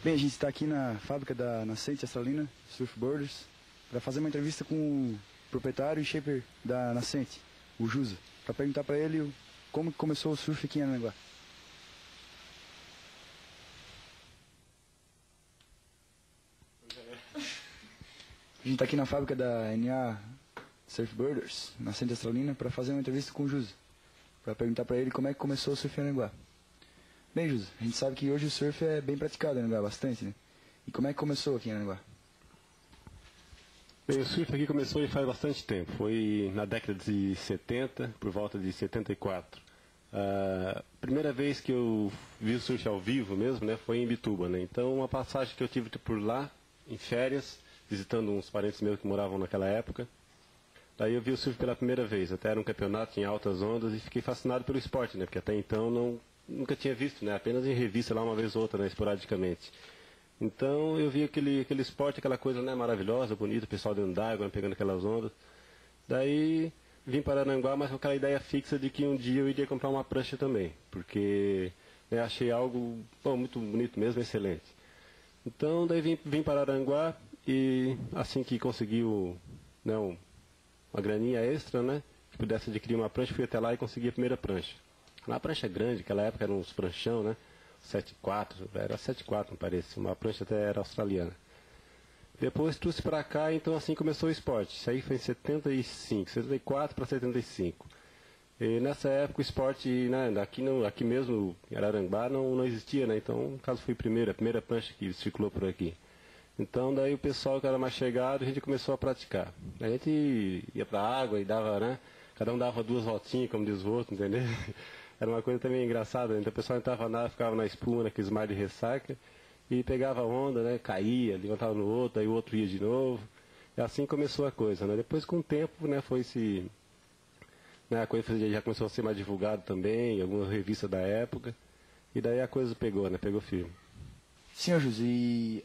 Bem, a gente está aqui na fábrica da Nascente Astralina Surfboarders para fazer uma entrevista com o proprietário e shaper da Nascente, o Jusa, para perguntar para ele como começou o surf aqui em Aranaguá. A gente está aqui na fábrica da NA Surfboarders, Nascente Astralina, para fazer uma entrevista com o Jusa, para perguntar para ele como é que começou o surf em Aranaguá. Bem, Jusa, a gente sabe que hoje o surf é bem praticado em Aranaguá, bastante, né? E como é que começou aqui em Aranaguá? Bem, o surf aqui começou faz bastante tempo. Foi na década de 70, por volta de 74. A primeira vez que eu vi o surf ao vivo mesmo, né, foi em Bituba, né? Então, uma passagem que eu tive por lá, em férias, visitando uns parentes meus que moravam naquela época. Daí eu vi o surf pela primeira vez. Até era um campeonato em altas ondas e fiquei fascinado pelo esporte, né? Porque até então nunca tinha visto, né? Apenas em revista lá uma vez ou outra, né? Esporadicamente. Então eu vi aquele esporte, aquela coisa, né, maravilhosa, bonita, o pessoal dentro d'água, né, pegando aquelas ondas. Daí vim para Aranaguá, mas com aquela ideia fixa de que um dia eu iria comprar uma prancha também, porque, né, achei algo muito bonito mesmo, excelente. Então daí vim para Aranaguá e assim que consegui né, uma graninha extra, né, que pudesse adquirir uma prancha, fui até lá e consegui a primeira prancha. Uma prancha grande, naquela época eram uns pranchão, né? 7,4, era 7,4 me parece, uma prancha até era australiana. Depois trouxe para cá, então assim começou o esporte. Isso aí foi em 75, 74 para 75. E nessa época o esporte, né, aqui mesmo em Araranguá não existia, né? Então, no caso, foi a primeira prancha que circulou por aqui. Então daí o pessoal que era mais chegado, a gente começou a praticar. A gente ia para a água e dava, né? Cada um dava 2 voltinhas, como diz o outro, entendeu? Era uma coisa também engraçada, né? Então o pessoal entrava na, ficava na espuma, naqueles mar de ressaca, e pegava onda, né? Caía, levantava no outro, aí o outro ia de novo. E assim começou a coisa, né? Depois com o tempo, né, né, a coisa já começou a ser mais divulgada também, em algumas revistas da época, e daí a coisa pegou, né? Pegou firme. Senhor José, e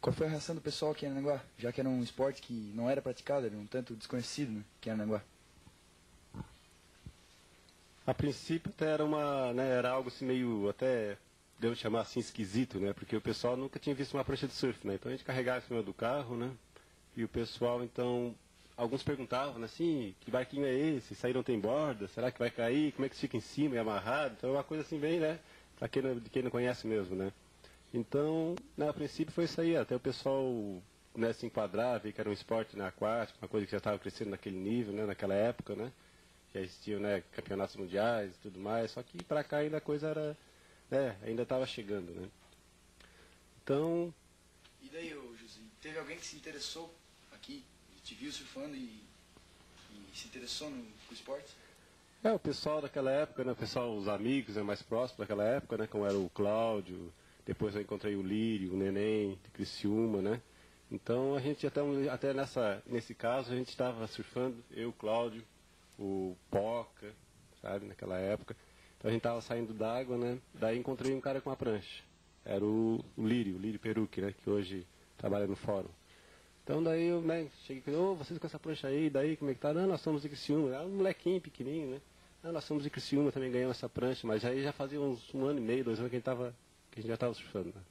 qual foi a reação do pessoal aqui em Aranaguá? Já que era um esporte que não era praticado, era um tanto desconhecido, né, aqui em Aranaguá. A princípio até era algo assim meio, até, devo chamar assim, esquisito, né? Porque o pessoal nunca tinha visto uma prancha de surf, né? Então a gente carregava em cima do carro, né? E o pessoal, então, alguns perguntavam, né, assim, que barquinho é esse? Isso aí não tem borda? Será que vai cair? Como é que fica em cima e amarrado? Então é uma coisa assim bem, né? Pra quem não conhece mesmo, né? Então, a princípio foi isso aí, até o pessoal, né, se enquadrar, ver que era um esporte, né, aquático, uma coisa que já estava crescendo naquele nível, né, naquela época, né? Já existiam, né, campeonatos mundiais e tudo mais, só que para cá ainda a coisa era, né, ainda estava chegando, né. Então... E daí, José, teve alguém que se interessou aqui, te viu surfando e se interessou no esporte? O pessoal daquela época, né, os amigos, né, mais próximos daquela época, né, como era o Cláudio, depois eu encontrei o Lírio, o Neném, de Criciúma, né. Então a gente até nesse caso a gente estava surfando, eu, Cláudio, o Poca, sabe, naquela época. Então a gente estava saindo d'água, né? Daí encontrei um cara com uma prancha. Era o Lírio Perucchi, né? Que hoje trabalha no fórum. Então daí eu, né, cheguei e falei, vocês com essa prancha aí, daí como é que tá? Não, nós somos de Criciúma. Era um molequinho pequenininho, né? Não, nós somos de Criciúma, também ganhamos essa prancha, mas aí já fazia uns 1 ano e meio, 2 anos que a gente já estava surfando, né?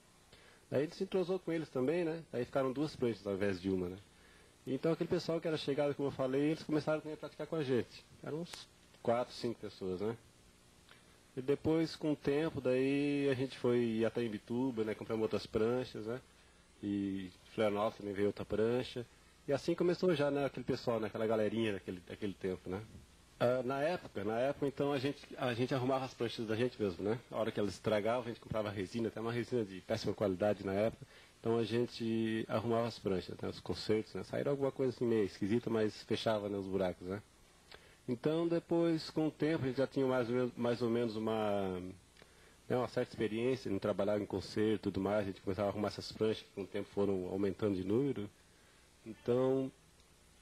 Daí a gente se entrosou com eles também, né? Daí ficaram 2 pranchas ao invés de uma, né? Então aquele pessoal que era chegado, como eu falei, eles começaram também a praticar com a gente. Eram uns 4, 5 pessoas, né? E depois, com o tempo, daí a gente foi até em Bituba, né? Compramos outras pranchas, né? E Florianópolis também veio outra prancha. E assim começou já, né? Aquele pessoal, né? Aquela galerinha daquele tempo, né? Na época, então a gente arrumava as pranchas da gente mesmo, né? A hora que elas estragavam, a gente comprava resina, até uma resina de péssima qualidade na época. Então a gente arrumava as pranchas, né, os concertos, né, saíram alguma coisa assim meio esquisita, mas fechava, né, os buracos, né. Então depois, com o tempo, a gente já tinha mais ou menos uma certa experiência em trabalhar em concerto e tudo mais, a gente começava a arrumar essas pranchas, que com o tempo foram aumentando de número. Então,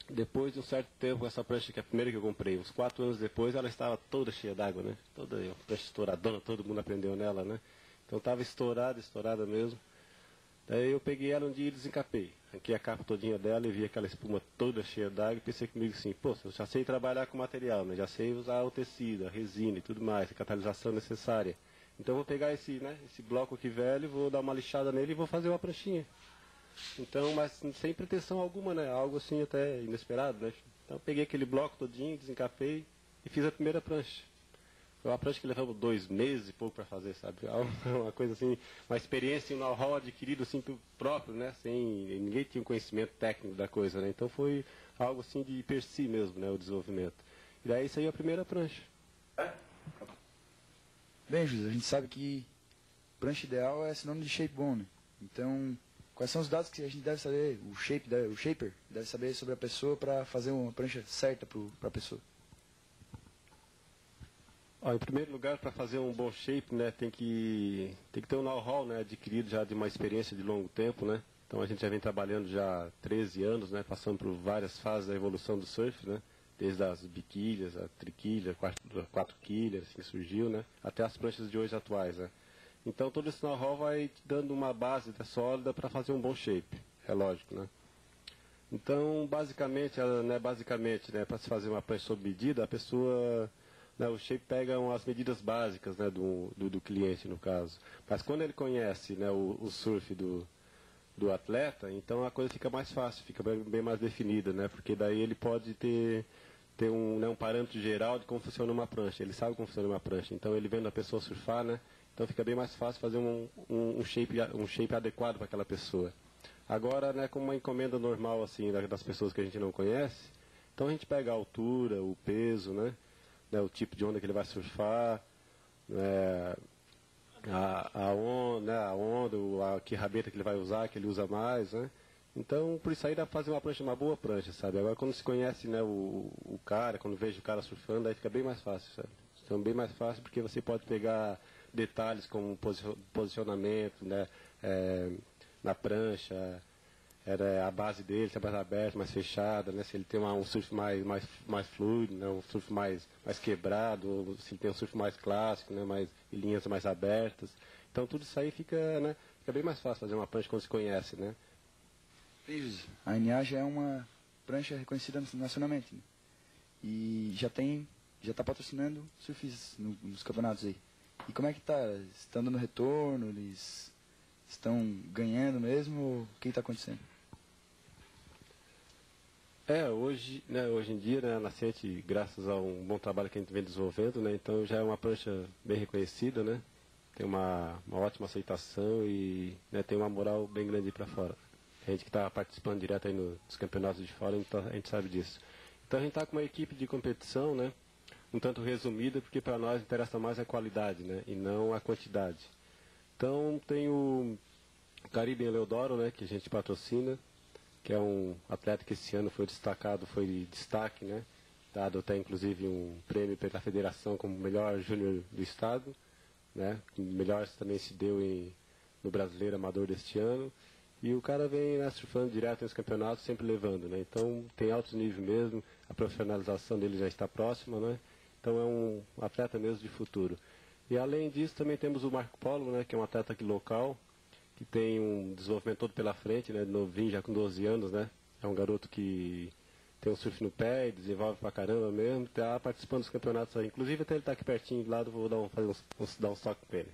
depois de um certo tempo, essa prancha que é a primeira que eu comprei, uns 4 anos depois, ela estava toda cheia d'água, né, toda a prancha estouradona, todo mundo aprendeu nela, né. Então estava estourada mesmo. Daí eu peguei ela um dia e desencapei. Arranquei a capa todinha dela e vi aquela espuma toda cheia d'água e pensei comigo assim, eu já sei trabalhar com material, né? Já sei usar o tecido, a resina e tudo mais, a catalisação necessária. Então eu vou pegar esse bloco aqui velho, vou dar uma lixada nele e vou fazer uma pranchinha. Então, mas sem pretensão alguma, né? Algo assim até inesperado, né? Então eu peguei aquele bloco todinho, desencapei e fiz a primeira prancha. Foi uma prancha que levamos 2 meses e pouco para fazer, sabe? Uma coisa assim, uma experiência, um know-how adquirido assim próprio, né? Ninguém tinha um conhecimento técnico da coisa, né? Então foi algo assim de per si mesmo, né? O desenvolvimento. E daí saiu a primeira prancha. Bem, José, a gente sabe que prancha ideal é sinônimo de shape bom, né? Então, quais são os dados que a gente deve saber, o shaper deve saber sobre a pessoa para fazer uma prancha certa para a pessoa? Ó, em primeiro lugar, para fazer um bom shape, né, tem que ter um know-how, né, adquirido já de uma experiência de longo tempo, né? Então a gente já vem trabalhando já há 13 anos, né, passando por várias fases da evolução do surf, né? Desde as biquilhas, a triquilha, quatro quilhas, assim surgiu, né? Até as pranchas de hoje atuais, né? Então todo esse know-how vai te dando uma base sólida para fazer um bom shape, é lógico, né? Então, basicamente, né, para se fazer uma prancha sob medida, a pessoa, né, o shape pega as medidas básicas, né, do cliente, no caso. Mas quando ele conhece, né, o surf do atleta, então a coisa fica mais fácil, fica bem mais definida, né? Porque daí ele pode ter um parâmetro geral de como funciona uma prancha. Ele sabe como funciona uma prancha. Então ele vendo a pessoa surfar, né? Então fica bem mais fácil fazer um shape adequado para aquela pessoa. Agora, né, como uma encomenda normal assim das pessoas que a gente não conhece, então a gente pega a altura, o peso, né? O tipo de onda que ele vai surfar, né, a onda, que rabeta que ele vai usar, que ele usa mais, né? Então, por isso aí dá pra fazer uma boa prancha, sabe? Agora, quando se conhece, né, o cara, quando vejo o cara surfando, aí fica bem mais fácil, sabe? Então, bem mais fácil porque você pode pegar detalhes como posicionamento, né, na prancha, a base dele, se é mais aberta, mais fechada, né? Se ele tem um surf mais fluido, né? Um surf mais quebrado, ou se ele tem um surf mais clássico, né? Linhas mais abertas. Então tudo isso aí fica, né? Fica bem mais fácil fazer uma prancha quando se conhece, né? Isso. A NA já é uma prancha reconhecida nacionalmente, né? E já está patrocinando surfistas nos campeonatos aí. E como é que tá? Estão dando retorno? Eles estão ganhando mesmo? O que está acontecendo? Hoje em dia, né, a Nascente, graças a um bom trabalho que a gente vem desenvolvendo, né, então já é uma prancha bem reconhecida, né, tem uma ótima aceitação e, né, tem uma moral bem grande para fora. A gente que está participando direto aí dos campeonatos de fora, então a gente sabe disso. Então a gente está com uma equipe de competição, né, um tanto resumida, porque para nós interessa mais a qualidade, né, e não a quantidade. Então tem o Caribe Eleodoro, né, que a gente patrocina, que é um atleta que esse ano foi de destaque, né? Dado até inclusive um prêmio pela federação como melhor júnior do estado, né? O melhor também se deu no Brasileiro Amador deste ano. E o cara vem, né, surfando direto nos campeonatos, sempre levando, né? Então tem alto nível mesmo, a profissionalização dele já está próxima, né? Então é um atleta mesmo de futuro. E além disso também temos o Marco Polo, né, que é um atleta aqui local, que tem um desenvolvimento todo pela frente, né, novinho, já com 12 anos, né, é um garoto que tem um surf no pé e desenvolve pra caramba mesmo, tá participando dos campeonatos aí, inclusive até ele tá aqui pertinho do lado, vou dar um toque com ele.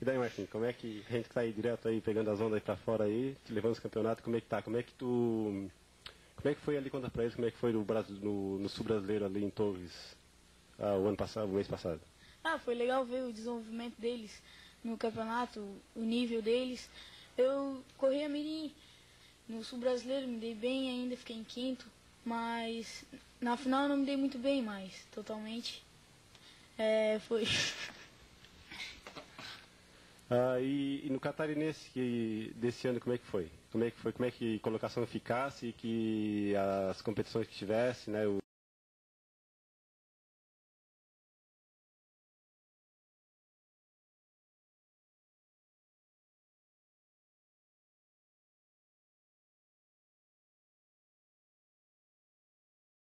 E daí, Marquinhos, como é que a gente tá aí direto aí, pegando as ondas aí pra fora aí, te levando os campeonatos, como é que tá, como é que foi ali, conta pra eles, como é que foi no Sul Brasileiro ali em Torres, o mês passado? Foi legal ver o desenvolvimento deles no campeonato, o nível deles. Eu corri a mirim no Sul Brasileiro, me dei bem ainda, fiquei em quinto, mas na final eu não me dei muito bem, mas totalmente foi. E no Catarinense desse ano, como é que foi? Como é que colocação ficasse e que as competições que tivesse, né,